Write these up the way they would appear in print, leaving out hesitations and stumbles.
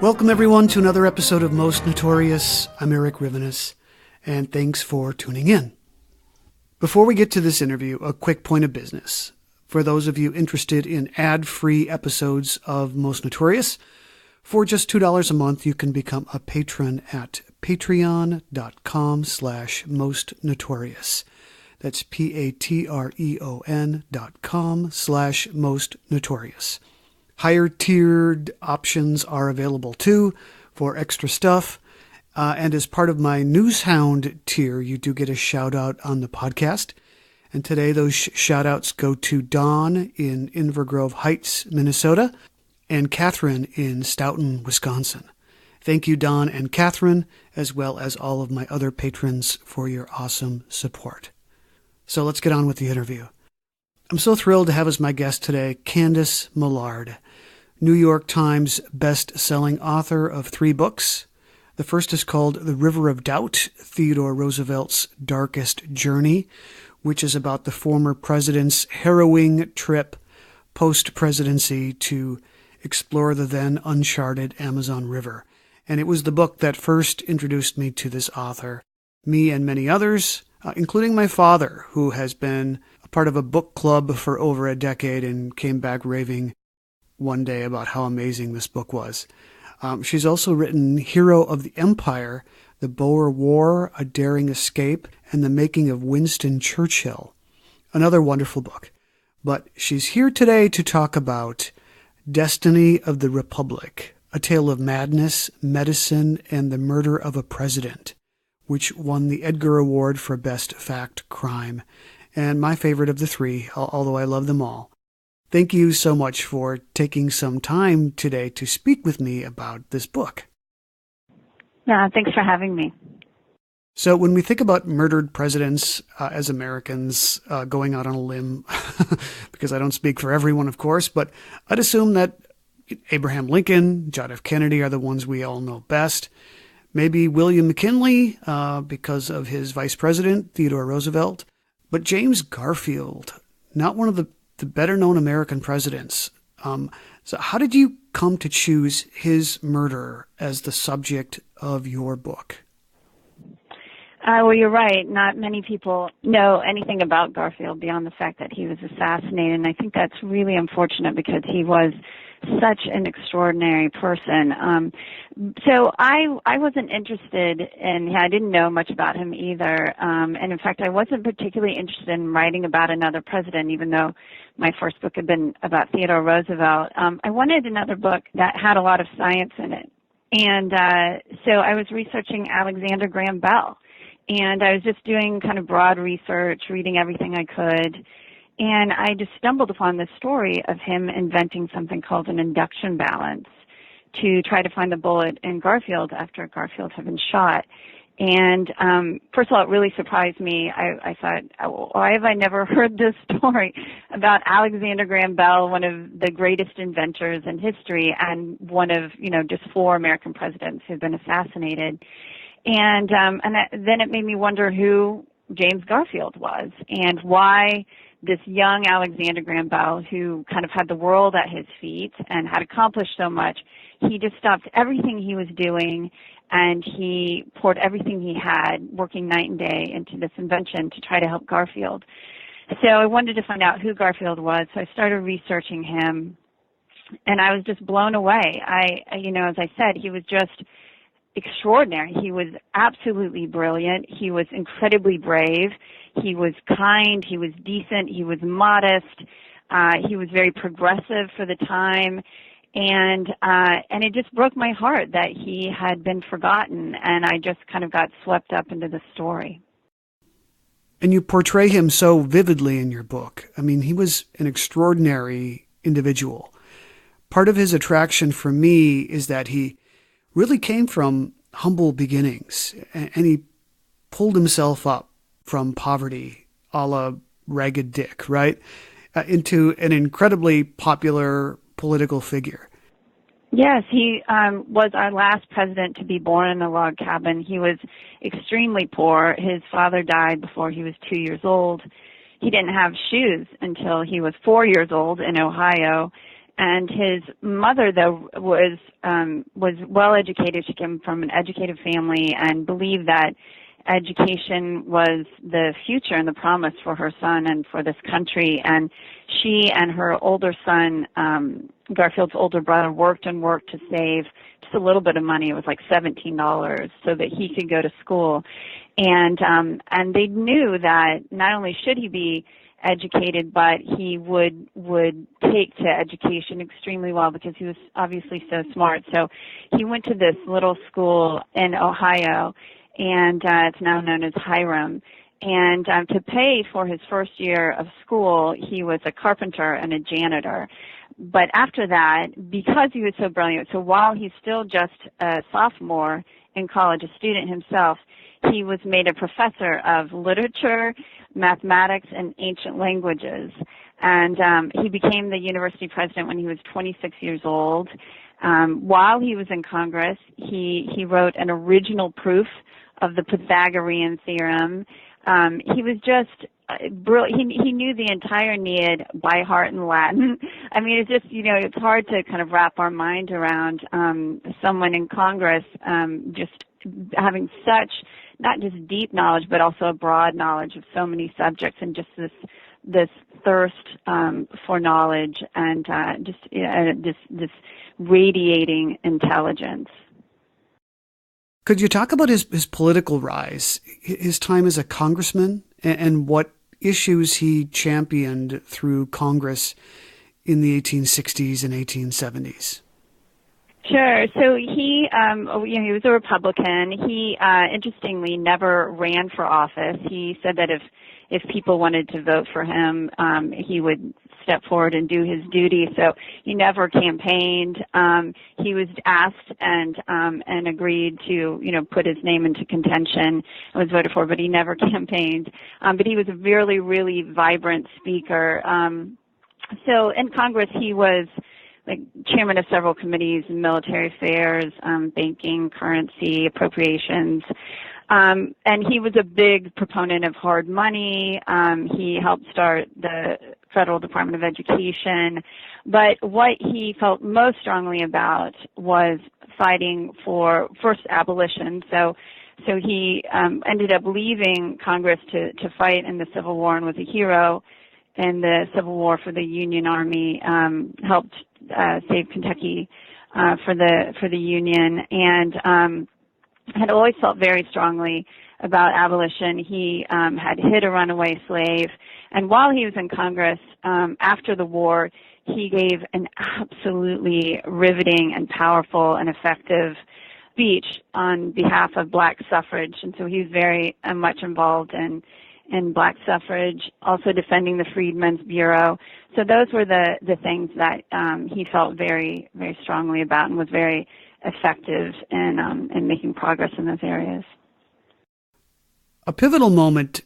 Welcome, everyone, to another episode of Most Notorious. I'm Eric Rivenes, and thanks for tuning in. Before we get to this interview, a quick point of business. For those of you interested in ad-free episodes of Most Notorious, for just $2 a month, you can become a patron at patreon.com/mostnotorious. That's patreon.com/mostnotorious. Higher tiered options are available too for extra stuff. And as part of my Newshound tier, you do get a shout out on the podcast. And today those shout outs go to Dawn in Invergrove Heights, Minnesota, and Catherine in Stoughton, Wisconsin. Thank you, Dawn and Catherine, as well as all of my other patrons for your awesome support. So let's get on with the interview. I'm so thrilled to have as my guest today Candice Millard, New York Times best-selling author of 3 books. The first is called The River of Doubt, Theodore Roosevelt's Darkest Journey, which is about the former president's harrowing trip post-presidency to explore the then uncharted Amazon River. And it was the book that first introduced me to this author. Me and many others, including my father, who has been a part of a book club for over a decade and came back raving one day about how amazing this book was. She's also written Hero of the Empire, The Boer War, A Daring Escape, and The Making of Winston Churchill. Another wonderful book. But she's here today to talk about Destiny of the Republic, A Tale of Madness, Medicine, and the Murder of a President, which won the Edgar Award for Best Fact Crime, and my favorite of the 3, although I love them all. Thank you so much for taking some time today to speak with me about this book. Yeah, thanks for having me. So when we think about murdered presidents as Americans, going out on a limb, because I don't speak for everyone, of course, but I'd assume that Abraham Lincoln, John F. Kennedy are the ones we all know best. Maybe William McKinley, because of his vice president, Theodore Roosevelt. But James Garfield, not one of the better-known American presidents. So how did you come to choose his murder as the subject of your book? Well, you're right. Not many people know anything about Garfield beyond the fact that he was assassinated, and I think that's really unfortunate because he was such an extraordinary person. So I wasn't interested in, I didn't know much about him either. And in fact, I wasn't particularly interested in writing about another president, even though my first book had been about Theodore Roosevelt. I wanted another book that had a lot of science in it. And so I was researching Alexander Graham Bell. And I was just doing kind of broad research, reading everything I could. And I just stumbled upon this story of him inventing something called an induction balance to try to find the bullet in Garfield after Garfield had been shot. And first of all, it really surprised me. I thought, why have I never heard this story about Alexander Graham Bell, one of the greatest inventors in history, and one of, just 4 American presidents who've been assassinated. And then it made me wonder who James Garfield was and why this young Alexander Graham Bell, who kind of had the world at his feet and had accomplished so much, he just stopped everything he was doing and he poured everything he had, working night and day, into this invention to try to help Garfield. So I wanted to find out who Garfield was, so I started researching him, and I was just blown away. As I said, he was just extraordinary. He was absolutely brilliant. He was incredibly brave. He was kind. He was decent. He was modest. He was very progressive for the time. And it just broke my heart that he had been forgotten, and I just kind of got swept up into the story. And you portray him so vividly in your book. I mean, he was an extraordinary individual. Part of his attraction for me is that he really came from humble beginnings, and he pulled himself up from poverty, a la Ragged Dick, right, into an incredibly popular political figure. Yes, he was our last president to be born in a log cabin. He was extremely poor. His father died before he was 2 years old. He didn't have shoes until he was 4 years old in Ohio. And his mother, though, was well educated. She came from an educated family and believed that education was the future and the promise for her son and for this country. And she and her older son, Garfield's older brother, worked and worked to save just a little bit of money. It was like $17 so that he could go to school. And they knew that not only should he be educated, but he would take to education extremely well because he was obviously so smart. So he went to this little school in Ohio, and it's now known as Hiram. And to pay for his first year of school, he was a carpenter and a janitor. But after that, because he was so brilliant, so while he's still just a sophomore in college, a student himself, he was made a professor of literature, mathematics, and ancient languages. And he became the university president when he was 26 years old. While he was in Congress, he wrote an original proof of the Pythagorean theorem. He was just brilliant. He knew the entire Aeneid by heart in Latin. I mean, it's just, it's hard to kind of wrap our mind around someone in Congress just having such, not just deep knowledge, but also a broad knowledge of so many subjects, and just this thirst for knowledge, and this radiating intelligence. Could you talk about his political rise, his time as a congressman, and what issues he championed through Congress in the 1860s and 1870s? Sure. So he was a Republican. He interestingly never ran for office. He said that if people wanted to vote for him, he would step forward and do his duty. So he never campaigned. He was asked and agreed to put his name into contention and was voted for, but he never campaigned. But he was a really, really vibrant speaker. So in Congress, he was like chairman of several committees, military affairs, banking, currency, appropriations. And he was a big proponent of hard money. He helped start the Federal Department of Education. But what he felt most strongly about was fighting for first abolition. So he ended up leaving Congress to fight in the Civil War and was a hero in the Civil War for the Union Army, helped save Kentucky for the Union, and had always felt very strongly about abolition. He had hit a runaway slave, and while he was in Congress after the war, he gave an absolutely riveting and powerful and effective speech on behalf of black suffrage, and so he was very much involved in black suffrage, also defending the Freedmen's Bureau. So those were the things that he felt very, very strongly about and was very effective in making progress in those areas. A pivotal moment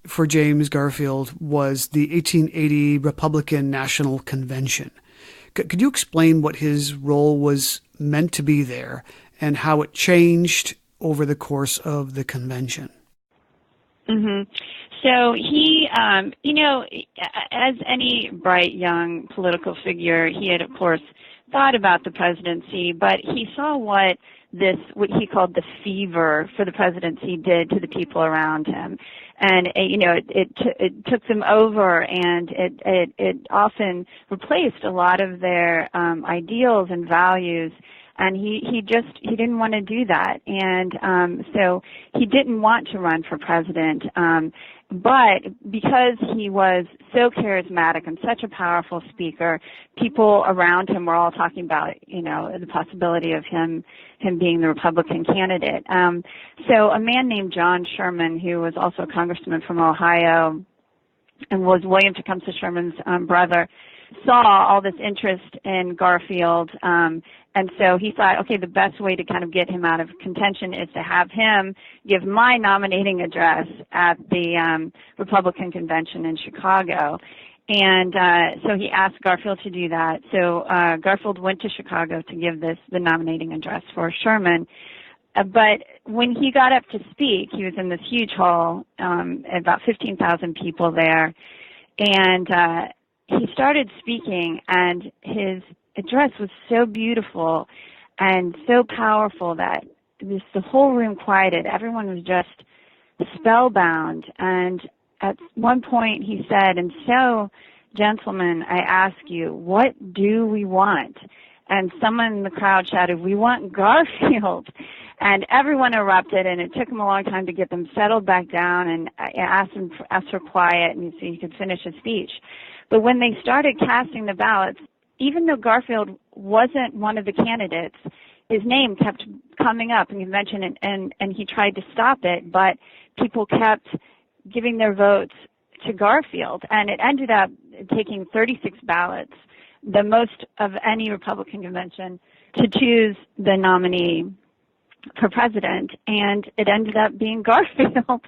for James Garfield was the 1880 Republican National Convention. Could you explain what his role was meant to be there and how it changed over the course of the convention? Mm-hmm. So he, as any bright young political figure, he had, of course, thought about the presidency, but he saw what he called the fever for the presidency did to the people around him. And, it took them over, and it often replaced a lot of their ideals and values. And he didn't want to do that. And so he didn't want to run for president. But because he was so charismatic and such a powerful speaker, people around him were all talking about, the possibility of him being the Republican candidate. So a man named John Sherman, who was also a congressman from Ohio and was William Tecumseh Sherman's brother, saw all this interest in Garfield, and so he thought, okay, the best way to kind of get him out of contention is to have him give my nominating address at the Republican convention in Chicago. And so he asked Garfield to do that. So Garfield went to Chicago to give the nominating address for Sherman. But when he got up to speak, he was in this huge hall, about 15,000 people there, and he started speaking, and his address was so beautiful and so powerful that the whole room quieted. Everyone was just spellbound. And at one point he said, "And so, gentlemen, I ask you, what do we want?" And someone in the crowd shouted, "We want Garfield." And everyone erupted, and it took him a long time to get them settled back down, and asked for quiet and so he could finish his speech. But when they started casting the ballots, even though Garfield wasn't one of the candidates, his name kept coming up, and you mentioned it, and he tried to stop it, but people kept giving their votes to Garfield, and it ended up taking 36 ballots, the most of any Republican convention, to choose the nominee for president, and it ended up being Garfield,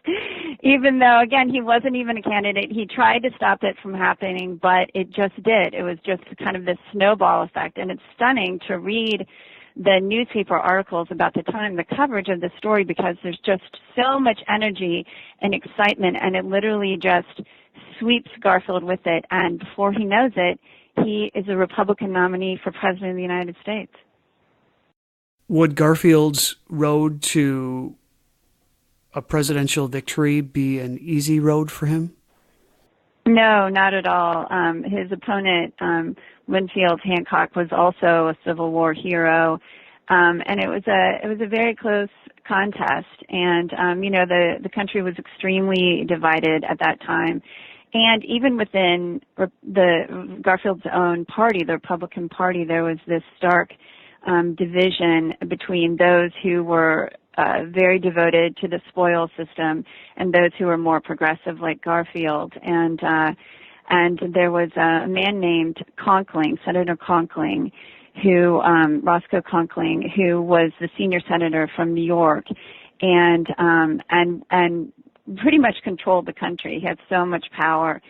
even though, again, he wasn't even a candidate. He tried to stop it from happening, but it just did. It was just kind of this snowball effect, and it's stunning to read the newspaper articles about the time, the coverage of the story, because there's just so much energy and excitement, and it literally just sweeps Garfield with it, and before he knows it, he is a Republican nominee for president of the United States. Would Garfield's road to a presidential victory be an easy road for him? No, not at all. His opponent, Winfield Hancock, was also a Civil War hero, and it was a very close contest. And the country was extremely divided at that time, and even within the Garfield's own party, the Republican Party, there was this stark division between those who were very devoted to the spoils system and those who were more progressive, like Garfield. And there was a man named Conkling, Senator Conkling, who Roscoe Conkling, who was the senior senator from New York, and pretty much controlled the country. He had so much power.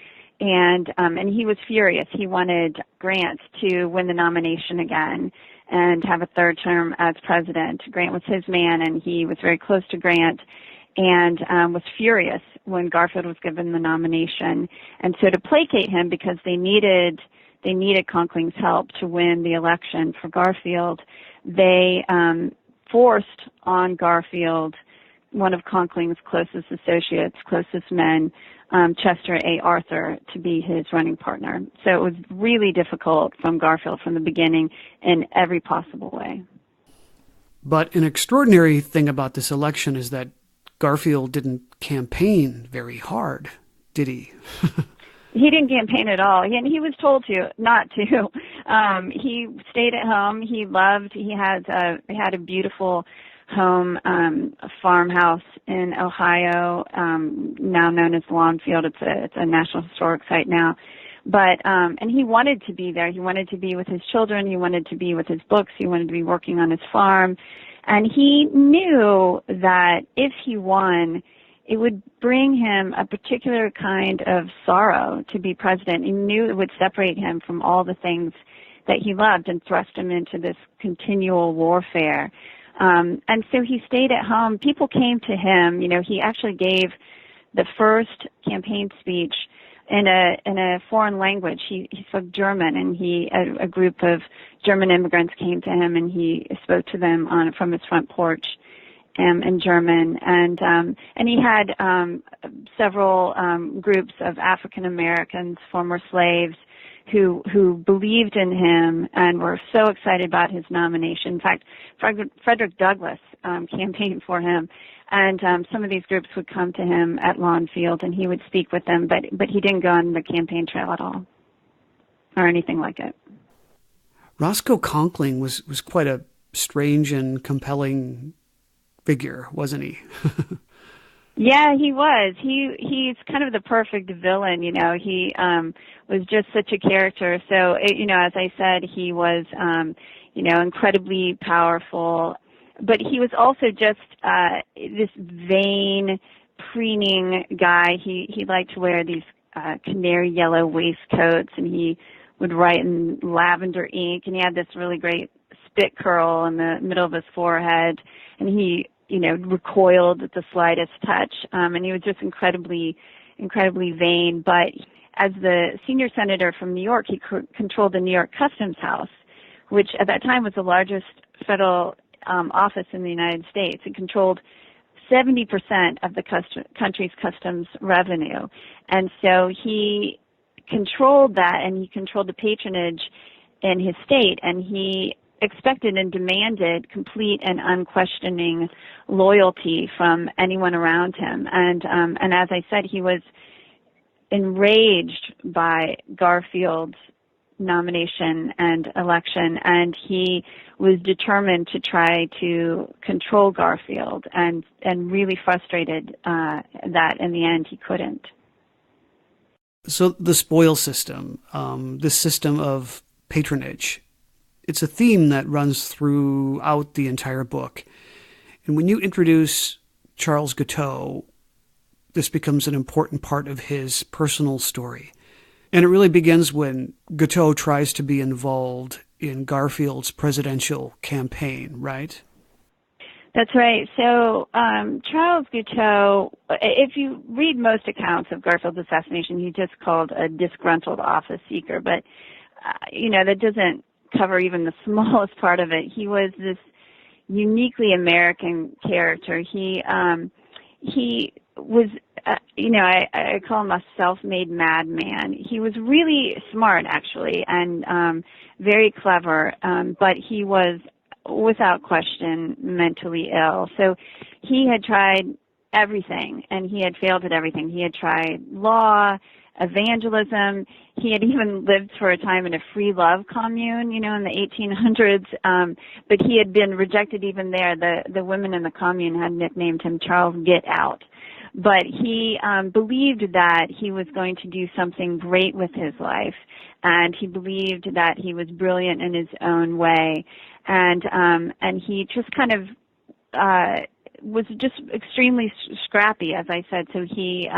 And he was furious. He wanted Grant to win the nomination again and have a third term as president. Grant was his man, and he was very close to Grant, and was furious when Garfield was given the nomination. And so to placate him, because they needed Conkling's help to win the election for Garfield, they forced on Garfield one of Conkling's closest associates, closest men, Chester A. Arthur, to be his running partner. So it was really difficult from Garfield from the beginning in every possible way. But an extraordinary thing about this election is that Garfield didn't campaign very hard, did he? He didn't campaign at all, and he was told to not to. He stayed at home. He had a beautiful home, a farmhouse in Ohio, now known as Lawnfield. It's a National Historic Site now. But and he wanted to be there. He wanted to be with his children. He wanted to be with his books. He wanted to be working on his farm. And he knew that if he won, it would bring him a particular kind of sorrow to be president. He knew it would separate him from all the things that he loved and thrust him into this continual warfare. And so he stayed at home. People came to him. He actually gave the first campaign speech in a foreign language. He spoke German, and a group of German immigrants came to him, and he spoke to them from his front porch in German. And he had several groups of African Americans, former slaves, who believed in him and were so excited about his nomination. In fact, Frederick Douglass campaigned for him, and some of these groups would come to him at Lawnfield, and he would speak with them, but he didn't go on the campaign trail at all, or anything like it. Roscoe Conkling was quite a strange and compelling figure, wasn't he? Yeah, he was. He's kind of the perfect villain, He was just such a character. So, as I said, he was, incredibly powerful. But he was also just this vain, preening guy. He liked to wear these canary yellow waistcoats, and he would write in lavender ink, and he had this really great spit curl in the middle of his forehead, and he recoiled at the slightest touch, and he was just incredibly vain. But as the senior senator from New York, he controlled the New York Customs House, which at that time was the largest federal office in the United States. It controlled 70% of the country's customs revenue. And so he controlled that, and he controlled the patronage in his state, and he expected and demanded complete and unquestioning loyalty from anyone around him. And as I said, he was enraged by Garfield's nomination and election, and he was determined to try to control Garfield, and really frustrated that in the end he couldn't. So the spoil system, this system of patronage, it's a theme that runs throughout the entire book. And when you introduce Charles Guiteau, this becomes an important part of his personal story. And it really begins when Guiteau tries to be involved in Garfield's presidential campaign, right? That's right. So Charles Guiteau, if you read most accounts of Garfield's assassination, he's just called a disgruntled office seeker. But, that doesn't cover even the smallest part of it. He was this uniquely American character. He was, I call him a self-made madman. He was really smart, actually, and very clever, but he was, without question, mentally ill. So he had tried everything, and he had failed at everything. He had tried law, evangelism. He had even lived for a time in a free love commune, in the 1800s, but he had been rejected even there. The women in the commune had nicknamed him Charles Get Out. But he believed that he was going to do something great with his life, and he believed that he was brilliant in his own way, and he just kind of was just extremely scrappy, as I said. So he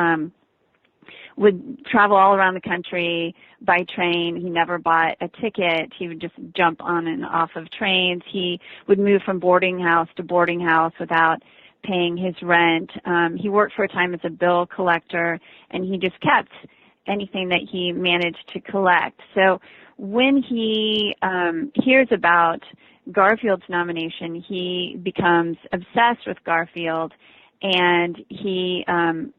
would travel all around the country by train. He never bought a ticket. He would just jump on and off of trains. He would move from boarding house to boarding house without paying his rent. He worked for a time as a bill collector, and he just kept anything that he managed to collect. So when he hears about Garfield's nomination, he becomes obsessed with Garfield, and he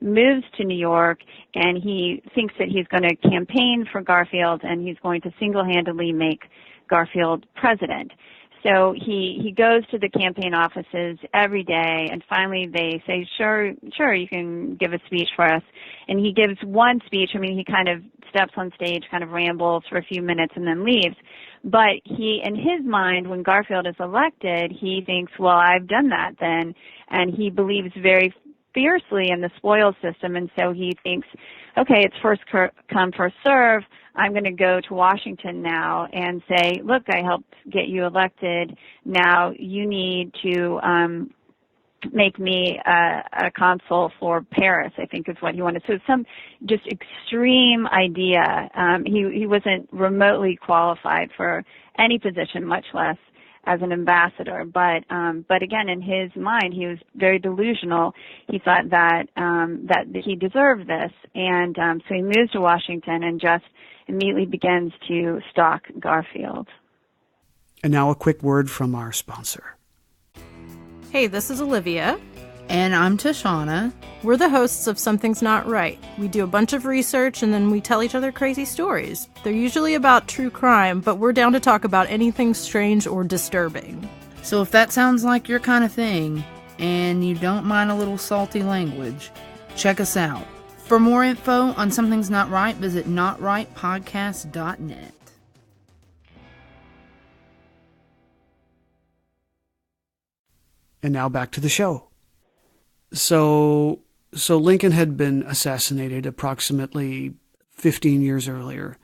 moves to New York, and he thinks that he's going to campaign for Garfield, and he's going to single-handedly make Garfield president. So he goes to the campaign offices every day, and finally they say, sure, you can give a speech for us. And he gives one speech. He kind of steps on stage, kind of rambles for a few minutes, and then leaves. But he, in his mind, when Garfield is elected, he thinks, well, I've done that then. And he believes very fiercely in the spoils system, and so he thinks, okay, it's first come, first serve. I'm going to go to Washington now and say, look, I helped get you elected. Now you need to make me a consul for Paris, I think is what he wanted. So some just extreme idea. He wasn't remotely qualified for any position, much less as an ambassador. But again, in his mind, he was very delusional. He thought that he deserved this, and so he moves to Washington and just immediately begins to stalk Garfield. And now a quick word from our sponsor. Hey, this is Olivia. And I'm Tashana. We're the hosts of Something's Not Right. We do a bunch of research and then we tell each other crazy stories. They're usually about true crime, but we're down to talk about anything strange or disturbing. So if that sounds like your kind of thing, and you don't mind a little salty language, check us out. For more info on Something's Not Right, visit notrightpodcast.net. And now back to the show. So Lincoln had been assassinated approximately 15 years earlier.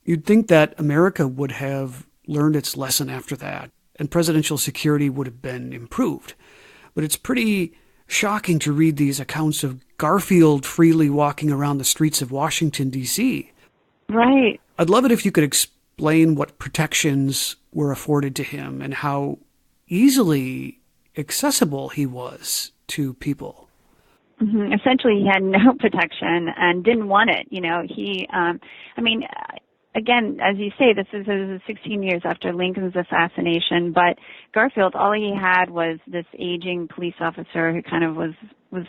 You'd think that America would have learned its lesson after that, and presidential security would have been improved. But it's pretty shocking to read these accounts of Garfield freely walking around the streets of Washington, D.C. Right. I'd love it if you could explain what protections were afforded to him and how easily accessible he was to people. Essentially, he had no protection and didn't want it. Again, as you say, this is 16 years after Lincoln's assassination, but Garfield, all he had was this aging police officer who kind of was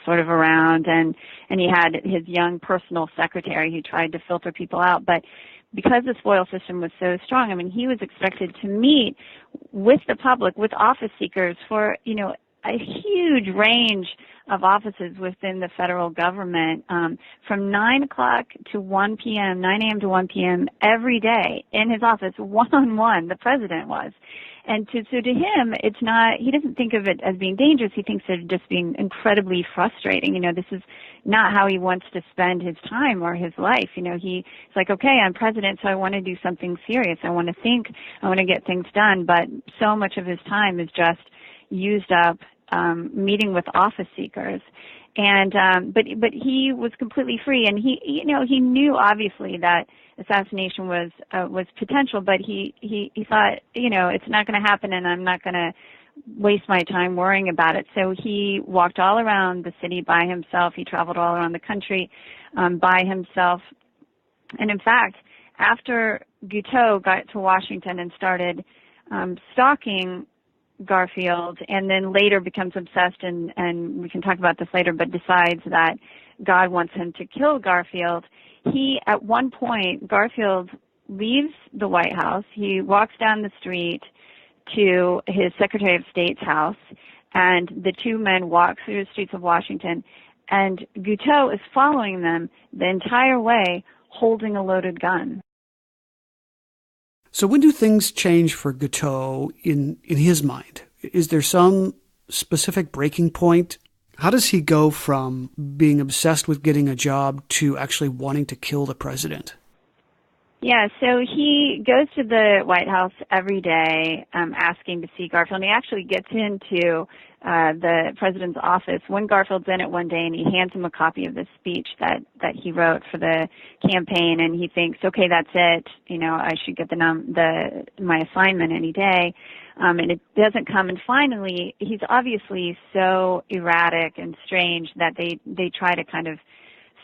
sort of around, and he had his young personal secretary who tried to filter people out. But because the spoil system was so strong, he was expected to meet with the public, with office seekers for, a huge range of offices within the federal government, from 9 o'clock to 1 p.m., 9 a.m. to 1 p.m. every day in his office, one-on-one, the president was. And so to him, it's not, he doesn't think of it as being dangerous. He thinks of it just being incredibly frustrating. This is not how he wants to spend his time or his life. He's like, okay, I'm president, so I want to do something serious. I want to think, I want to get things done. But so much of his time is just used up meeting with office seekers, and but he was completely free, and he knew obviously that assassination was potential, but he thought it's not going to happen, and I'm not going to waste my time worrying about it. So he walked all around the city by himself. He traveled all around the country by himself, and in fact, after Guiteau got to Washington and started stalking Garfield, and then later becomes obsessed, and we can talk about this later, but decides that God wants him to kill Garfield. At one point, Garfield leaves the White House. He walks down the street to his Secretary of State's house, and the two men walk through the streets of Washington, and Guiteau is following them the entire way, holding a loaded gun. So when do things change for Guiteau in his mind? Is there some specific breaking point? How does he go from being obsessed with getting a job to actually wanting to kill the president? Yeah, so he goes to the White House every day asking to see Garfield. And he actually gets into the president's office when Garfield's in it one day, and he hands him a copy of the speech that he wrote for the campaign, and he thinks, okay, that's it. I should get my assignment any day. And it doesn't come. And finally, he's obviously so erratic and strange that they try to kind of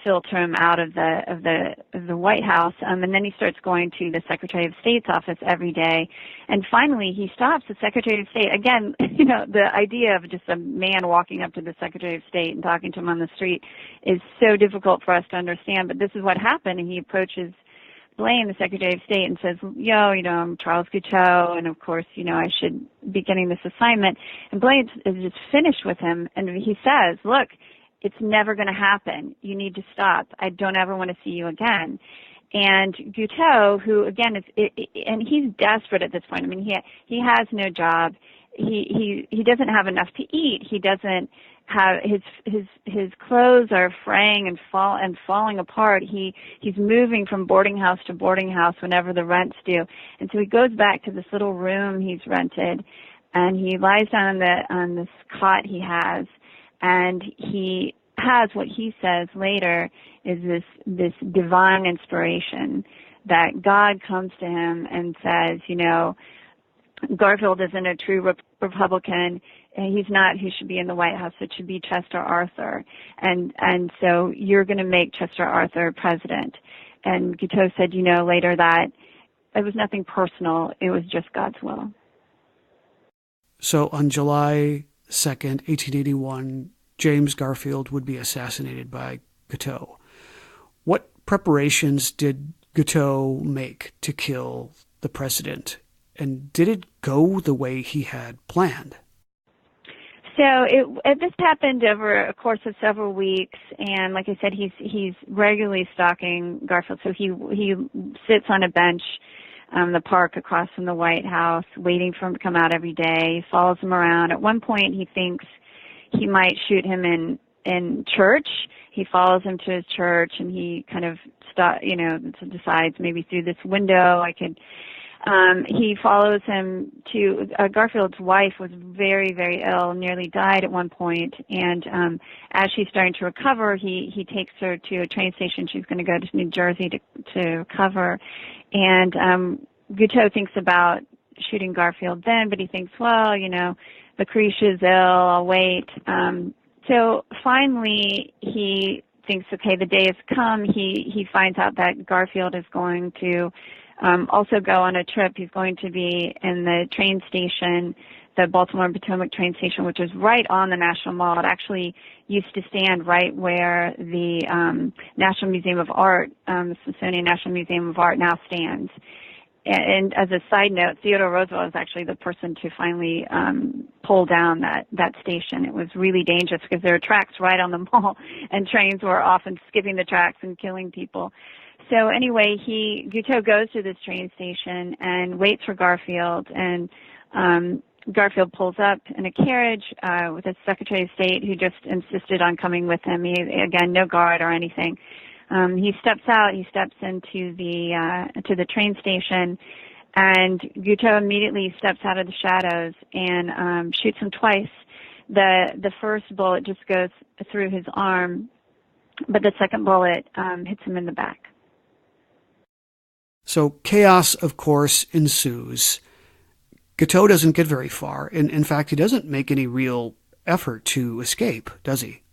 filter him out of the White House, and then he starts going to the Secretary of State's office every day, and finally he stops the Secretary of State. Again, the idea of just a man walking up to the Secretary of State and talking to him on the street is so difficult for us to understand, but this is what happened, and he approaches Blaine, the Secretary of State, and says, I'm Charles Guiteau, and of course, I should be getting this assignment, and Blaine is just finished with him, and he says, look, it's never going to happen. You need to stop. I don't ever want to see you again. And Guiteau, who again and he's desperate at this point. He has no job. He doesn't have enough to eat. He doesn't have his clothes are fraying and falling apart. He's moving from boarding house to boarding house whenever the rent's due. And so he goes back to this little room he's rented, and he lies down on this cot he has. And he has what he says later is this divine inspiration that God comes to him and says, Garfield isn't a true Republican. He's not who should be in the White House. It should be Chester Arthur. And so you're going to make Chester Arthur president. And Guiteau said, later that it was nothing personal. It was just God's will. So on July 2nd, 1881, James Garfield would be assassinated by Guiteau. What preparations did Guiteau make to kill the president? And did it go the way he had planned? So this happened over a course of several weeks, and like I said, he's regularly stalking Garfield. So he sits on a bench the park across from the White House, waiting for him to come out every day. He follows him around. At one point, he thinks he might shoot him in church. He follows him to his church, and he kind of decides maybe through this window I could. He follows him to Garfield's wife was very, very ill, nearly died at one point, and as she's starting to recover, he takes her to a train station. She's going to go to New Jersey to recover, and Guiteau thinks about shooting Garfield then, but he thinks, well, Lucretia's ill, I'll wait. So finally, he thinks, okay, the day has come. He finds out that Garfield is going to also go on a trip. He's going to be in the train station, the Baltimore and Potomac train station, which is right on the National Mall. It actually used to stand right where the National Museum of Art, the Smithsonian National Museum of Art now stands. And as a side note, Theodore Roosevelt was actually the person to finally pull down that station. It was really dangerous because there were tracks right on the mall, and trains were often skipping the tracks and killing people. So anyway, Guiteau goes to this train station and waits for Garfield, and Garfield pulls up in a carriage with a Secretary of State who just insisted on coming with him. Again, no guard or anything. He steps out. He steps into the train station, and Guiteau immediately steps out of the shadows and shoots him twice. The first bullet just goes through his arm, but the second bullet hits him in the back. So chaos, of course, ensues. Guiteau doesn't get very far. In fact, he doesn't make any real effort to escape, does he?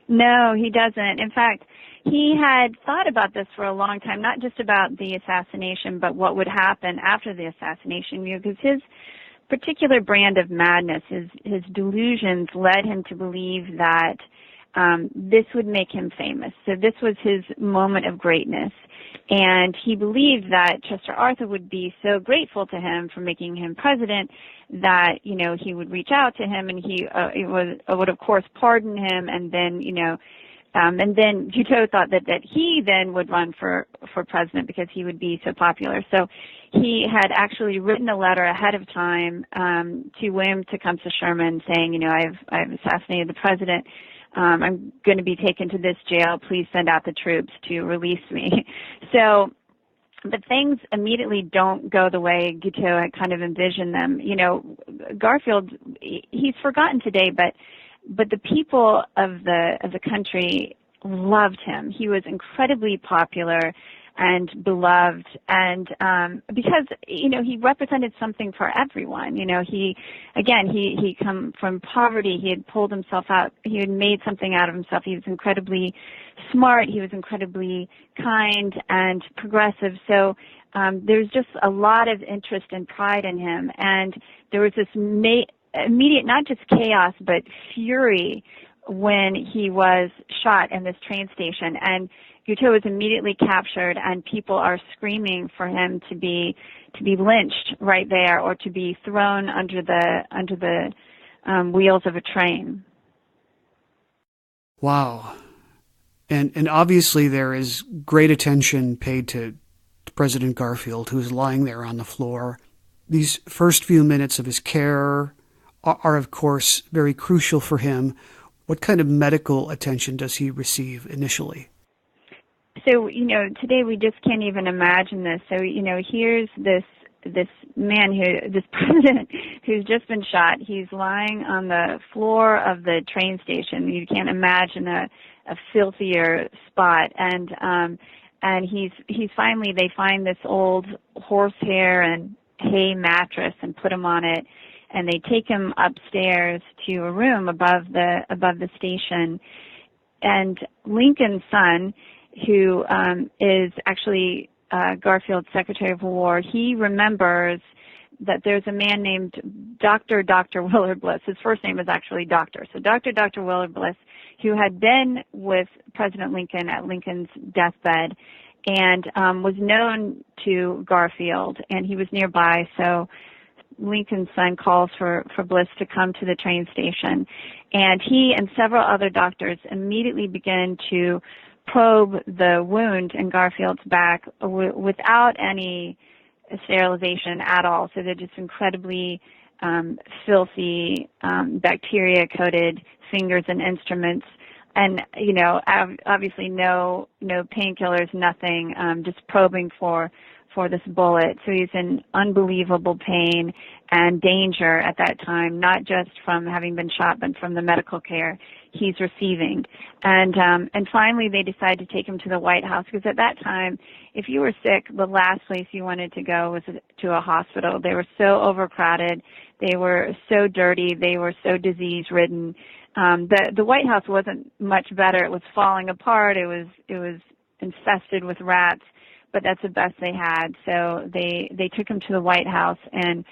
No, he doesn't. In fact, he had thought about this for a long time, not just about the assassination, but what would happen after the assassination, because his particular brand of madness, his delusions led him to believe that this would make him famous. So this was his moment of greatness. And he believed that Chester Arthur would be so grateful to him for making him president that, he would reach out to him and he would of course pardon him, and then, and then Guiteau thought that he then would run for president because he would be so popular. So he had actually written a letter ahead of time to William Tecumseh Sherman saying, I've assassinated the president. I'm going to be taken to this jail. Please send out the troops to release me. So, but things immediately don't go the way Guiteau had kind of envisioned them. Garfield, he's forgotten today, but the people of the country loved him. He was incredibly popular and beloved, and because he represented something for everyone. He come from poverty. He had pulled himself out. He had made something out of himself. He was incredibly smart. He was incredibly kind and progressive. So there's just a lot of interest and pride in him, and there was this immediate, not just chaos, but fury when he was shot in this train station. And Guiteau was immediately captured, and people are screaming for him to be lynched right there, or to be thrown under the wheels of a train. Wow. And obviously there is great attention paid to President Garfield, who is lying there on the floor. These first few minutes of his care are of course very crucial for him. What kind of medical attention does he receive initially? So, today we just can't even imagine this. So, here's this man this president who's just been shot. He's lying on the floor of the train station. You can't imagine a filthier spot. And he's finally, they find this old horsehair and hay mattress and put him on it. And they take him upstairs to a room above the station. And Lincoln's son, who is actually Garfield's Secretary of War, he remembers that there's a man named Dr. Willard Bliss. His first name is actually Doctor. So Dr. Willard Bliss, who had been with President Lincoln at Lincoln's deathbed and was known to Garfield, and he was nearby. So Lincoln's son calls for Bliss to come to the train station, and he and several other doctors immediately begin to probe the wound in Garfield's back without any sterilization at all. So they're just incredibly filthy, bacteria-coated fingers and instruments. And, obviously no painkillers, nothing, just probing for this bullet. So he's in unbelievable pain and danger at that time, not just from having been shot, but from the medical care he's receiving. And finally they decide to take him to the White House, because at that time, if you were sick, the last place you wanted to go was to a hospital. They were so overcrowded. They were so dirty. They were so disease-ridden. The White House wasn't much better. It was falling apart. It was infested with rats, but that's the best they had. So they took him to the White House, and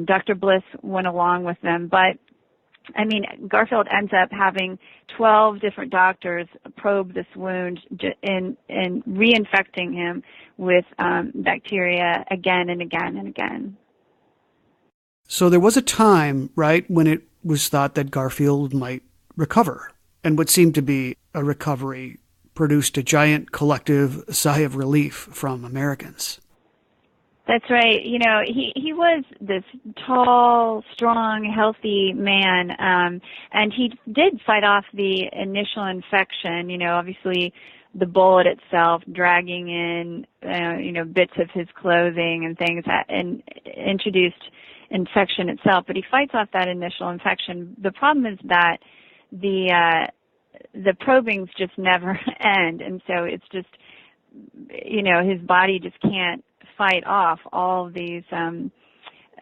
Dr. Bliss went along with them. But I mean, Garfield ends up having 12 different doctors probe this wound and reinfecting him with bacteria again and again and again. So there was a time, right, when it was thought that Garfield might recover, and what seemed to be a recovery produced a giant collective sigh of relief from Americans. That's right. You know, he was this tall, strong, healthy man, and he did fight off the initial infection. You know, obviously the bullet itself dragging in, bits of his clothing and things that and introduced infection itself. But he fights off that initial infection. The problem is that the probings just never end, and so it's just, his body just can't fight off all these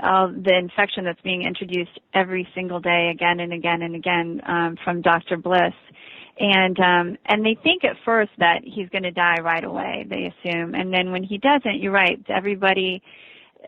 all the infection that's being introduced every single day, again and again and again, from Dr. Bliss. And they think at first that he's going to die right away, they assume. And then when he doesn't, you're right, everybody,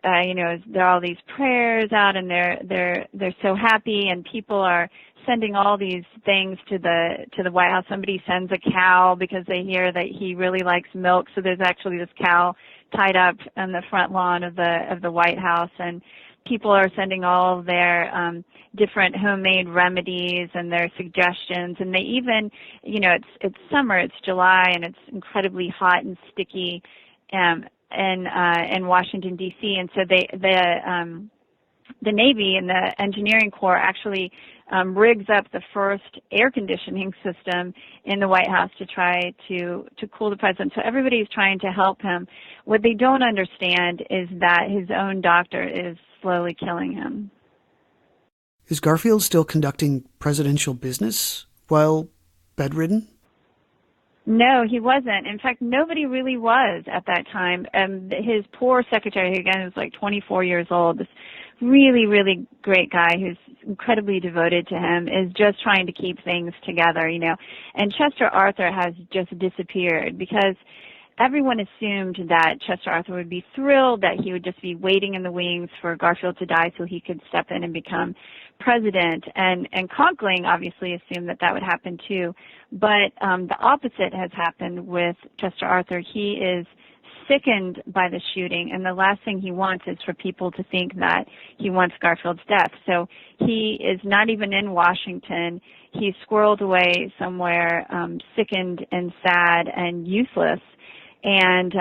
there are all these prayers out, and they're so happy, and people are sending all these things to the White House. Somebody sends a cow because they hear that he really likes milk, so there's actually this cow tied up on the front lawn of the White House, and people are sending all of their different homemade remedies and their suggestions, and they even, it's summer, it's July, and it's incredibly hot and sticky in Washington D.C. And so the Navy and the Engineering Corps actually rigs up the first air conditioning system in the White House to try to cool the president. So everybody's trying to help him. What they don't understand is that his own doctor is slowly killing him. Is Garfield still conducting presidential business while bedridden? No, he wasn't. In fact, nobody really was at that time. His poor secretary, who again was like 24 years old, this really, really great guy who's incredibly devoted to him, is just trying to keep things together, And Chester Arthur has just disappeared because everyone assumed that Chester Arthur would be thrilled that he would just be waiting in the wings for Garfield to die so he could step in and become president. And Conkling obviously assumed that would happen too. But the opposite has happened with Chester Arthur. He is sickened by the shooting, and the last thing he wants is for people to think that he wants Garfield's death. So he is not even in Washington. He's squirreled away somewhere, sickened and sad and useless. And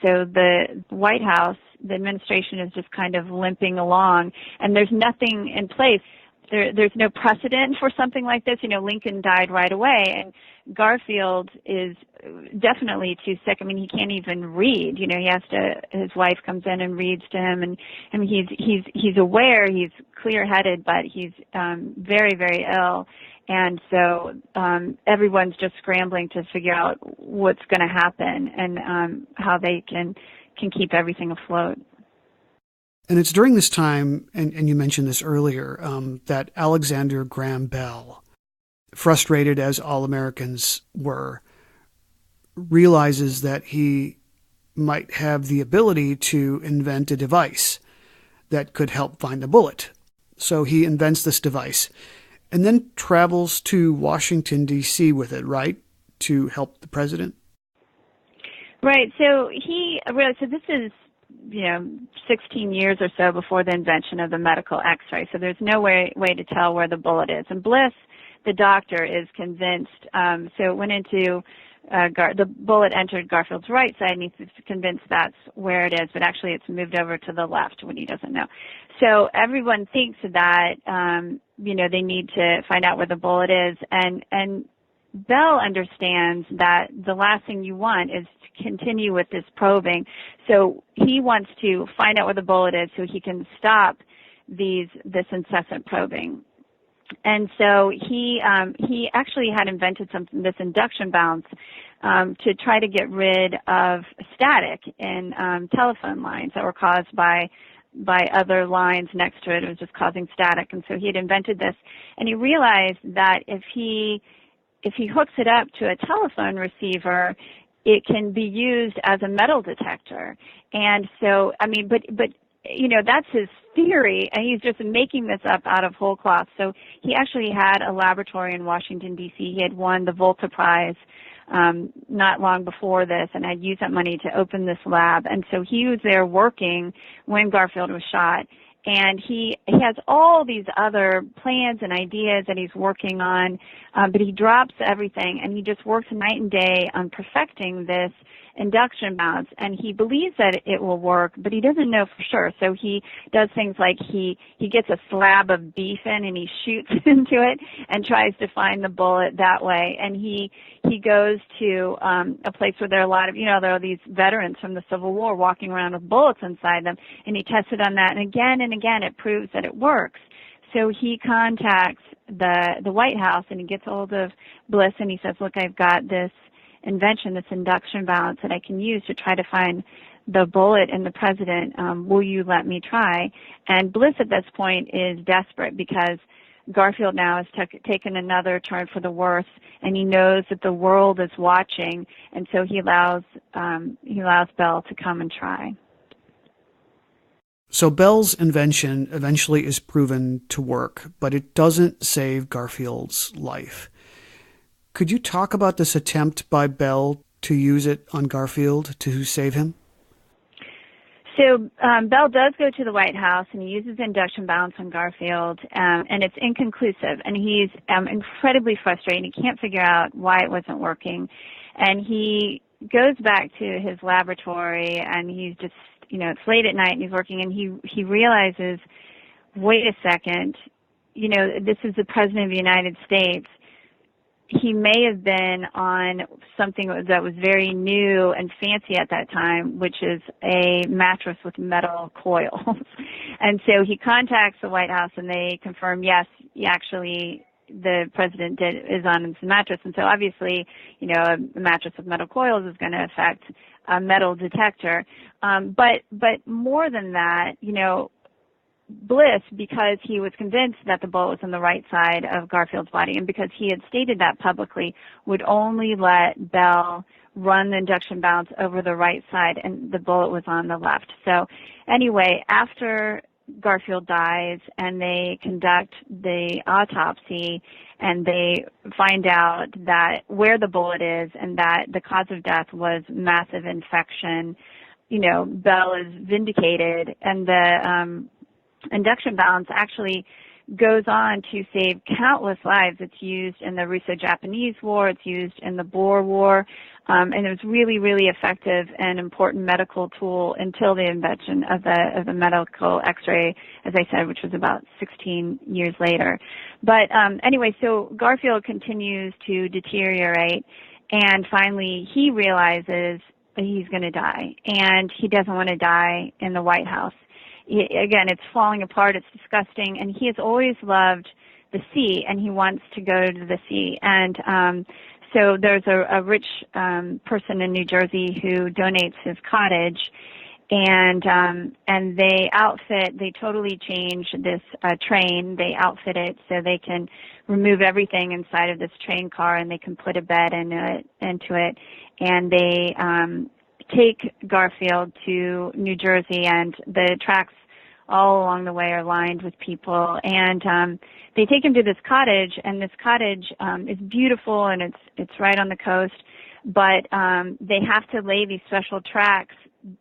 so the White House, the administration, is just kind of limping along, and there's nothing in place. There's no precedent for something like this. Lincoln died right away, and Garfield is definitely too sick. I mean, he can't even read. He has to. His wife comes in and reads to him, and I mean, he's aware, he's clear-headed, but he's very, very ill. And so everyone's just scrambling to figure out what's going to happen and how they can keep everything afloat. And it's during this time, and you mentioned this earlier, that Alexander Graham Bell, frustrated as all Americans were, realizes that he might have the ability to invent a device that could help find the bullet. So he invents this device and then travels to Washington, D.C. with it, right, to help the president? Right. So this is 16 yeit or so before the invention of the medical X-ray. So there's no way to tell where the bullet is. And Bliss, the doctor, is convinced. So it went into the bullet entered Garfield's right side, and he's convinced that's where it is. But actually, it's moved over to the left when he doesn't know. So everyone thinks that they need to find out where the bullet is, and Bell understands that the last thing you want is to continue with this probing. So he wants to find out where the bullet is so he can stop this incessant probing. And so he actually had invented this induction bounce to try to get rid of static in telephone lines that were caused by by other lines next to it. It was just causing static. And so he had invented this, and he realized that if he hooks it up to a telephone receiver, it can be used as a metal detector. And so, I mean, but that's his theory, and he's just making this up out of whole cloth. So he actually had a laboratory in Washington, D.C. He had won the Volta Prize not long before this, and had used that money to open this lab. And so he was there working when Garfield was shot. And he has all these other plans and ideas that he's working on, but he drops everything, and he just works night and day on perfecting this induction bounce. And he believes that it will work, but he doesn't know for sure. So he does things like he gets a slab of beef in, and he shoots into it and tries to find the bullet that way. And he goes to a place where there are a lot of, there are these veterans from the Civil War walking around with bullets inside them, and he tests it on that. And again, it proves that it works. So he contacts the White House, and he gets hold of Bliss, and he says, look, I've got this invention, this induction balance that I can use to try to find the bullet in the president. Will you let me try? And Bliss at this point is desperate because Garfield now has taken another turn for the worse, and he knows that the world is watching, and so he allows Bell to come and try. So Bell's invention eventually is proven to work, but it doesn't save Garfield's life. Could you talk about this attempt by Bell to use it on Garfield to save him? So Bell does go to the White House, and he uses induction balance on Garfield, and it's inconclusive. And he's incredibly frustrated. He can't figure out why it wasn't working. And he goes back to his laboratory, and he's just, it's late at night, and he's working, and he realizes, wait a second, this is the President of the United States. He may have been on something that was very new and fancy at that time, which is a mattress with metal coils. And so he contacts the White House, and they confirm, yes, actually, the president is on this mattress. And so obviously, a mattress with metal coils is going to affect a metal detector. But more than that, Bliss, because he was convinced that the bullet was on the right side of Garfield's body, and because he had stated that publicly, would only let Bell run the induction bounce over the right side, and the bullet was on the left. So anyway, after Garfield dies and they conduct the autopsy, and they find out that where the bullet is and that the cause of death was massive infection, Bell is vindicated, and the induction balance actually goes on to save countless lives. It's used in the Russo-Japanese War. It's used in the Boer War. And it was really, really effective and important medical tool until the invention of the medical X-ray, as I said, which was about 16 years later. But anyway, so Garfield continues to deteriorate, and finally he realizes that he's going to die, and he doesn't want to die in the White House. Again, it's falling apart, it's disgusting, and he has always loved the sea, and he wants to go to the sea. And so there's a rich person in New Jersey who donates his cottage, and they totally change this train. They outfit it so they can remove everything inside of this train car, and they can put a bed into it, and they take Garfield to New Jersey, and the tracks all along the way are lined with people, and they take him to this cottage, and this cottage is beautiful, and it's right on the coast, but they have to lay these special tracks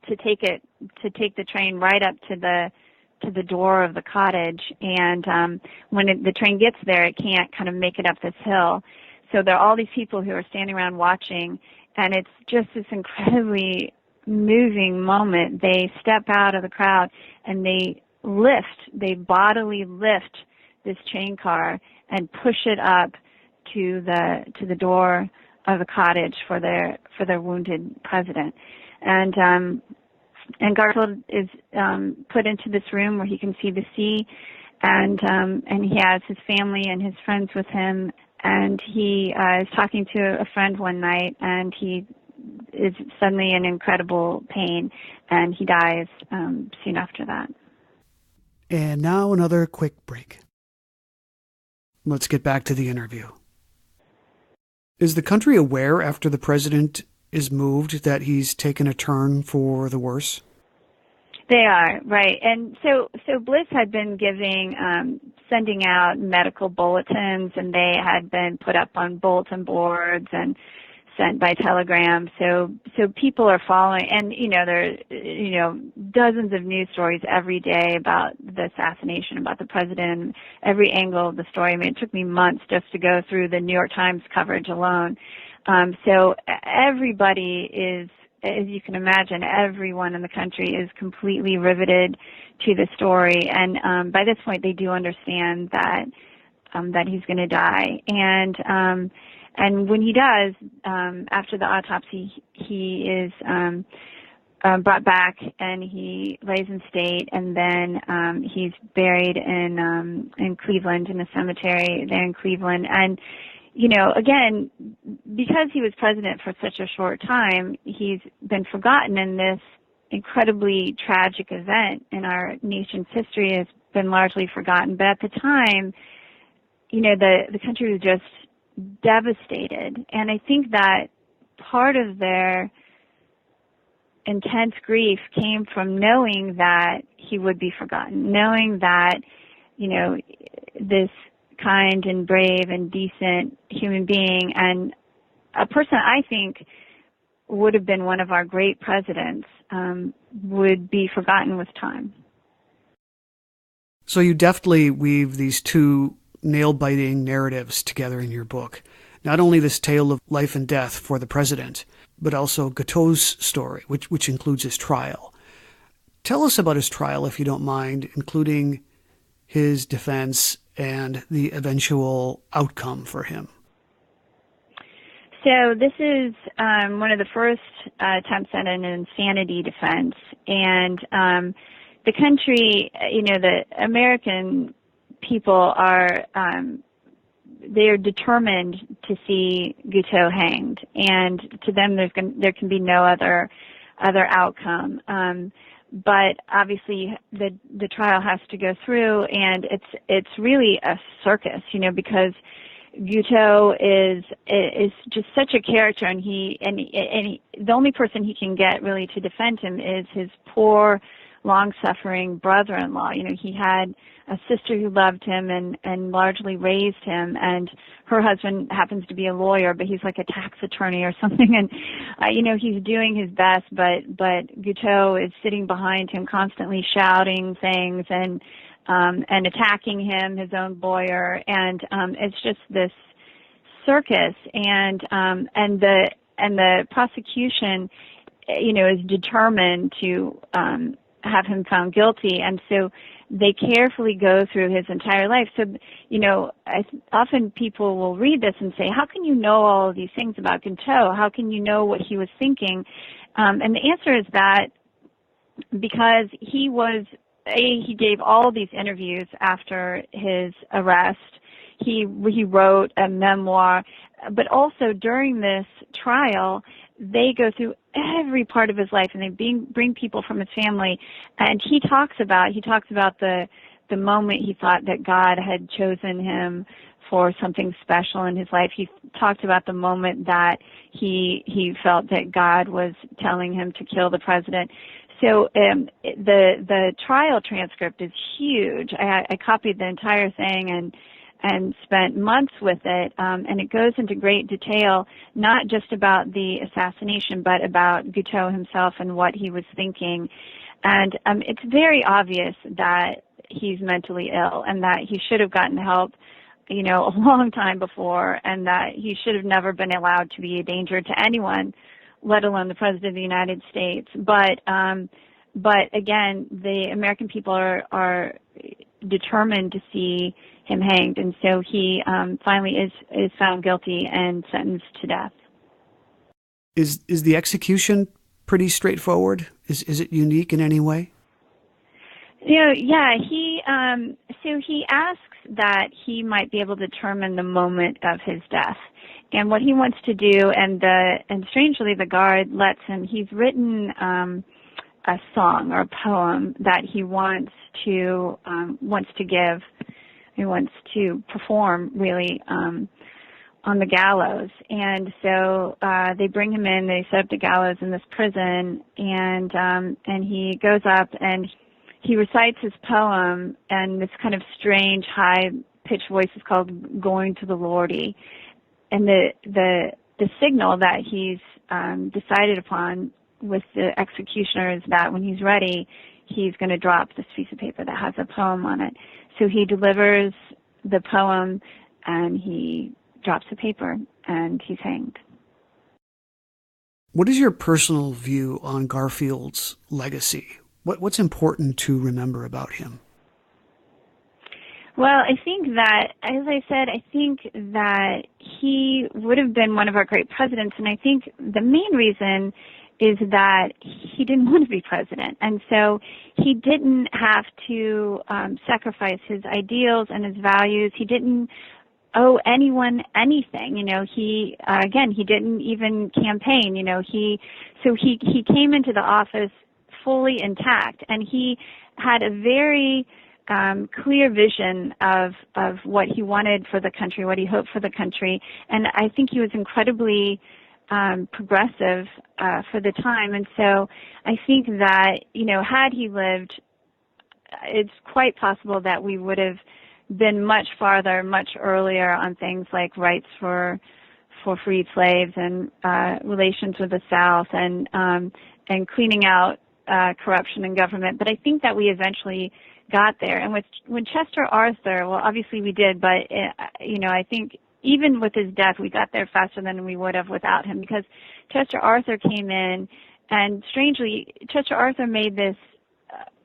to take the train right up to the door of the cottage, and when the train gets there, it can't kind of make it up this hill. So there are all these people who are standing around watching, and it's just this incredibly moving moment. They step out of the crowd, and they bodily lift this train car and push it up to the door of the cottage for their wounded president. And Garfield is put into this room where he can see the sea, and he has his family and his friends with him. And he is talking to a friend one night, and he is suddenly in incredible pain, and he dies soon after that. And now another quick break. Let's get back to the interview. Is the country aware after the president is moved that he's taken a turn for the worse? They are, right. And so Bliss had been sending out medical bulletins, and they had been put up on bulletin boards and sent by telegram. So people are following, and there are dozens of news stories every day about the assassination, about the president, every angle of the story. I mean, it took me months just to go through the New York Times coverage alone. So everybody is, as you can imagine, everyone in the country is completely riveted to the story, and by this point they do understand that he's going to die. And when he does, after the autopsy, he is brought back and he lays in state, and then he's buried in Cleveland, in a cemetery there in Cleveland. And again, because he was president for such a short time, he's been forgotten, and this incredibly tragic event in our nation's history has been largely forgotten. But at the time, the country was just devastated, and I think that part of their intense grief came from knowing that he would be forgotten, knowing that this kind and brave and decent human being, and a person I think would have been one of our great presidents, would be forgotten with time. So you deftly weave these two nail-biting narratives together in your book. Not only this tale of life and death for the president, but also Guiteau's story, which includes his trial. Tell us about his trial, if you don't mind, including his defense and the eventual outcome for him. So this is one of the first attempts at an insanity defense, and the country, the American people are they're determined to see Guiteau hanged, and to them there can be no other outcome. But obviously the trial has to go through, and it's really a circus, because Guiteau is just such a character, and he the only person he can get really to defend him is his poor, long-suffering brother-in-law. He had a sister who loved him and largely raised him, and her husband happens to be a lawyer, but he's like a tax attorney or something, and he's doing his best, but Guiteau is sitting behind him, constantly shouting things and attacking him, his own lawyer, and it's just this circus, and the prosecution, is determined to have him found guilty, and so they carefully go through his entire life. So, often people will read this and say, how can you know all of these things about Guiteau? How can you know what he was thinking? And the answer is that because he gave all of these interviews after his arrest. He wrote a memoir, but also during this trial, they go through every part of his life, and they bring people from his family, and he talks about the moment he thought that God had chosen him for something special in his life. He talked about the moment that he felt that God was telling him to kill the president. So the trial transcript is huge. I copied the entire thing and spent months with it, and it goes into great detail, not just about the assassination, but about Guiteau himself and what he was thinking. And it's very obvious that he's mentally ill, and that he should have gotten help, a long time before, and that he should have never been allowed to be a danger to anyone, let alone the President of the United States. But again, the American people are determined to see him hanged, and so he finally is found guilty and sentenced to death. Is the execution pretty straightforward? Is it unique in any way? Yeah. He asks that he might be able to determine the moment of his death, and what he wants to do, and strangely the guard lets him. He's written a song or a poem that he wants to give. He wants to perform really on the gallows. And so they bring him in. They set up the gallows in this prison, and he goes up and he recites his poem, and this kind of strange high-pitched voice is called "Going to the Lordy." And the signal that he's decided upon with the executioner is that when he's ready, he's going to drop this piece of paper that has a poem on it. So he delivers the poem, and he drops the paper, and he's hanged. What is your personal view on Garfield's legacy? What's important to remember about him? Well, I think that, as I said, I think that he would have been one of our great presidents, and I think the main reason is that he didn't want to be president, and so he didn't have to sacrifice his ideals and his values. He didn't owe anyone anything. He didn't even campaign. He came into the office fully intact, and he had a very clear vision of what he wanted for the country, what he hoped for the country, and I think he was incredibly progressive for the time. And so I think that, had he lived, it's quite possible that we would have been much farther, much earlier on things like rights for freed slaves and relations with the South and cleaning out corruption in government. But I think that we eventually got there. And when Chester Arthur, well, obviously we did, but I think even with his death, we got there faster than we would have without him, because Chester Arthur came in, and strangely, Chester Arthur made this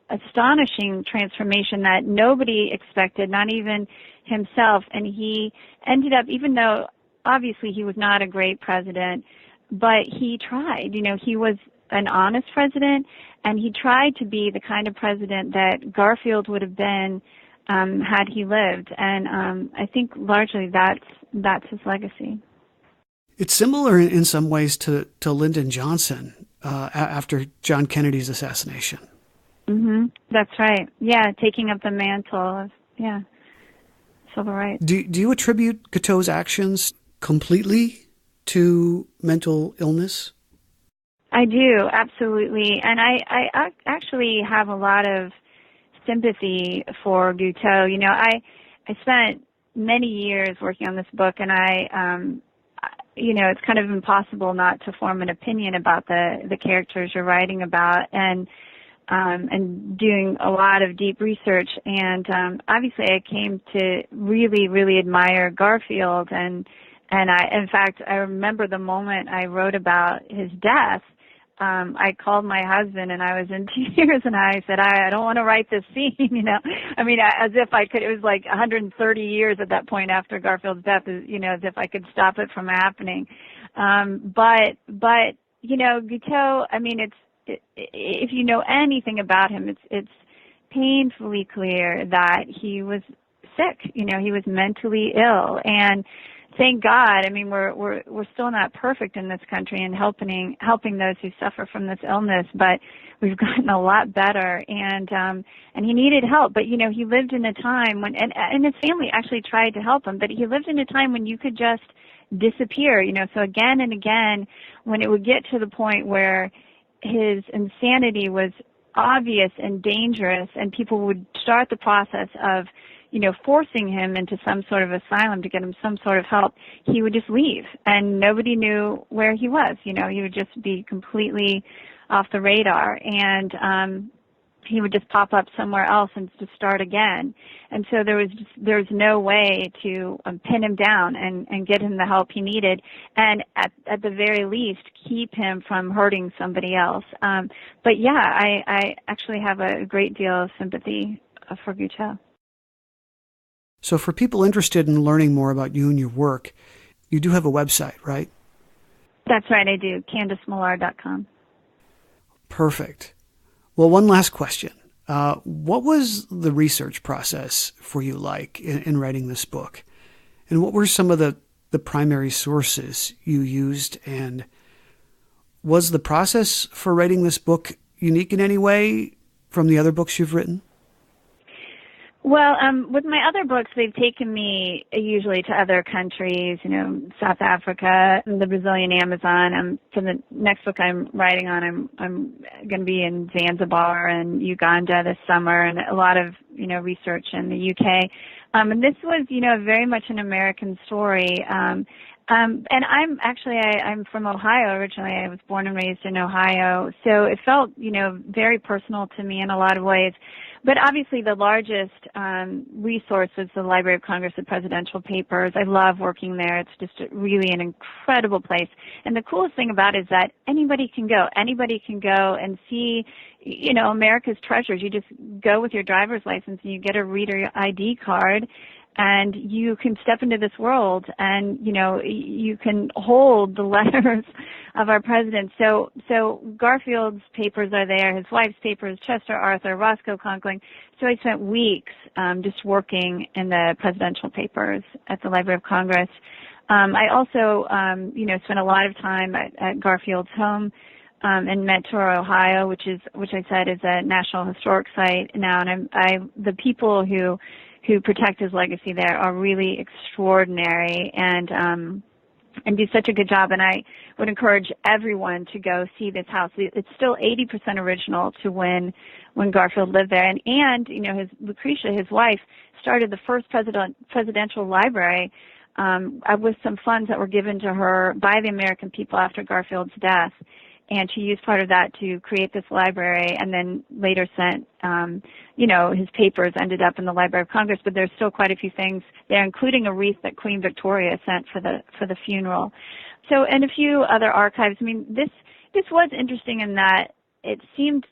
astonishing transformation that nobody expected, not even himself. And he ended up, even though obviously he was not a great president, but he tried. He was an honest president, and he tried to be the kind of president that Garfield would have been had he lived. And I think largely that's his legacy. It's similar in some ways to Lyndon Johnson after John Kennedy's assassination. Mm-hmm. That's right. Yeah, taking up the mantle of, civil rights. Do you attribute Guiteau's actions completely to mental illness? I do, absolutely. And I actually have a lot of sympathy for Guiteau. I spent many years working on this book, and it's kind of impossible not to form an opinion about the characters you're writing about, and doing a lot of deep research. And obviously I came to really, really admire Garfield, and in fact, I remember the moment I wrote about his death, I called my husband, and I was in tears, and I said, I don't want to write this scene, as if I could. It was like 130 years at that point after Garfield's death, as if I could stop it from happening. But Guiteau, if you know anything about him, it's painfully clear that he was sick. He was mentally ill, and thank God. We're still not perfect in this country in helping those who suffer from this illness, but we've gotten a lot better. And he needed help, but he lived in a time when, and his family actually tried to help him, but he lived in a time when you could just disappear. So again and again, when it would get to the point where his insanity was obvious and dangerous, and people would start the process of forcing him into some sort of asylum to get him some sort of help, he would just leave, and nobody knew where he was. He would just be completely off the radar, and he would just pop up somewhere else and just start again. And so there was no way to pin him down and get him the help he needed, and at the very least keep him from hurting somebody else. But I actually have a great deal of sympathy for Guiteau. So for people interested in learning more about you and your work, you do have a website, right? That's right, I do. CandiceMillard.com. Perfect. Well, one last question. What was the research process for you like in writing this book? And what were some of the primary sources you used? And was the process for writing this book unique in any way from the other books you've written? Well, with my other books, they've taken me usually to other countries, South Africa, the Brazilian Amazon. For the next book I'm writing on, I'm going to be in Zanzibar and Uganda this summer, and a lot of, research in the UK. And this was, very much an American story. And I'm from Ohio originally. I was born and raised in Ohio. So it felt, very personal to me in a lot of ways. But obviously the largest resource was the Library of Congress, the Presidential Papers. I love working there. It's just really an incredible place. And the coolest thing about it is that anybody can go. Anybody can go and see, America's treasures. You just go with your driver's license and you get a reader ID card. And you can step into this world and, you can hold the letters of our president. So Garfield's papers are there, his wife's papers, Chester Arthur, Roscoe Conkling. So I spent weeks just working in the presidential papers at the Library of Congress. I also, spent a lot of time at Garfield's home in Mentor, Ohio, which I said is a National Historic Site now. And the people who protect his legacy there are really extraordinary and do such a good job. And I would encourage everyone to go see this house. It's still 80% original to when Garfield lived there. And Lucretia, his wife, started the first presidential library with some funds that were given to her by the American people after Garfield's death. And she used part of that to create this library, and then later sent, his papers ended up in the Library of Congress. But there's still quite a few things there, including a wreath that Queen Victoria sent for the funeral. So, and a few other archives. I mean, this was interesting in that it seemed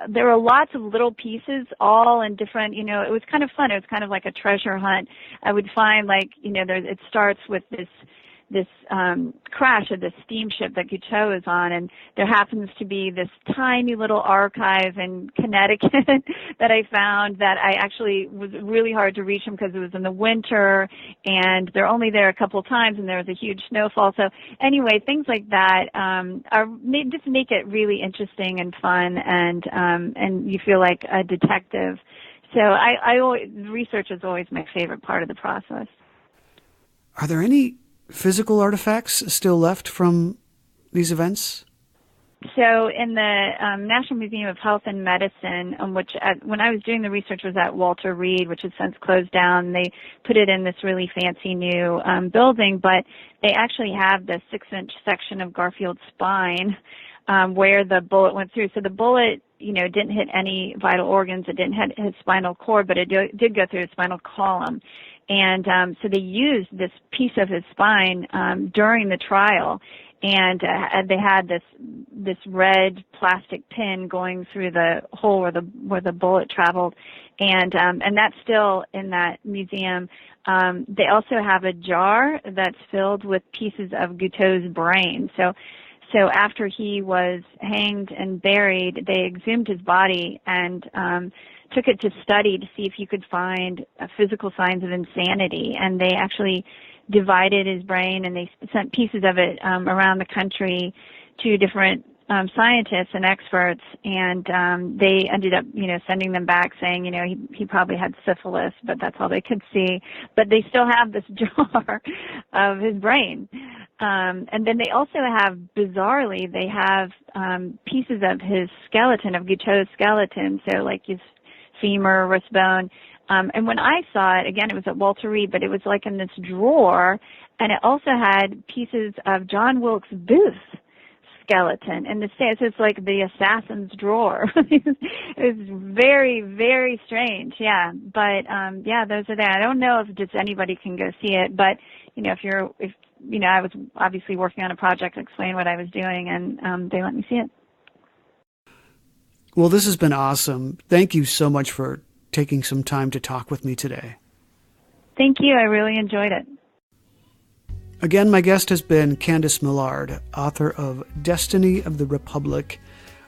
there were lots of little pieces, all in different. It was kind of fun. It was kind of like a treasure hunt. I would find it starts with this crash of this steamship that Guiteau is on, and there happens to be this tiny little archive in Connecticut that I found that I actually was really hard to reach them because it was in the winter and they're only there a couple times and there was a huge snowfall. So anyway, things like that just make it really interesting and fun, and you feel like a detective. So research is always my favorite part of the process. Are there any physical artifacts still left from these events? So in the National Museum of Health and Medicine, which when I was doing the research was at Walter Reed, which has since closed down. They put it in this really fancy new building, but they actually have the 6-inch section of Garfield's spine where the bullet went through. So the bullet, didn't hit any vital organs. It didn't hit his spinal cord, but it did go through his spinal column. And so they used this piece of his spine during the trial, and they had this red plastic pin going through the hole where the bullet traveled, and that's still in that museum. They also have a jar that's filled with pieces of Guiteau's brain. So after he was hanged and buried, they exhumed his body and took it to study to see if you could find physical signs of insanity. And they actually divided his brain, and they sent pieces of it around the country to different scientists and experts, and they ended up, sending them back saying, he probably had syphilis, but that's all they could see. But they still have this jar of his brain. And then they also have, bizarrely, they have pieces of his skeleton, of Guiteau's skeleton, so like his femur, wrist bone. And when I saw it, again, it was at Walter Reed, but it was like in this drawer, and it also had pieces of John Wilkes Booth's skeleton in the stairs. It's like the assassin's drawer. It was very, very strange. Yeah. But, those are there. I don't know if just anybody can go see it, but, I was obviously working on a project to explain what I was doing, and they let me see it. Well, this has been awesome. Thank you so much for taking some time to talk with me today. Thank you. I really enjoyed it. Again, my guest has been Candice Millard, author of Destiny of the Republic,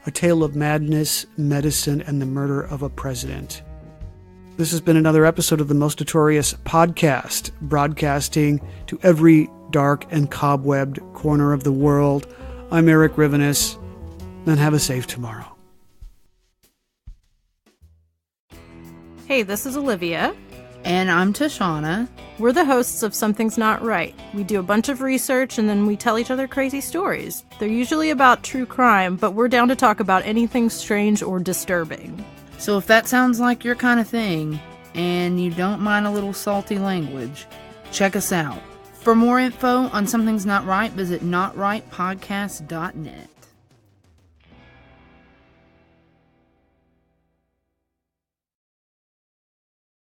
A Tale of Madness, Medicine, and the Murder of a President. This has been another episode of the Most Notorious Podcast, broadcasting to every dark and cobwebbed corner of the world. I'm Eric Rivenes, and have a safe tomorrow. Hey, this is Olivia. And I'm Tashana. We're the hosts of Something's Not Right. We do a bunch of research and then we tell each other crazy stories. They're usually about true crime, but we're down to talk about anything strange or disturbing. So if that sounds like your kind of thing, and you don't mind a little salty language, check us out. For more info on Something's Not Right, visit notrightpodcast.net.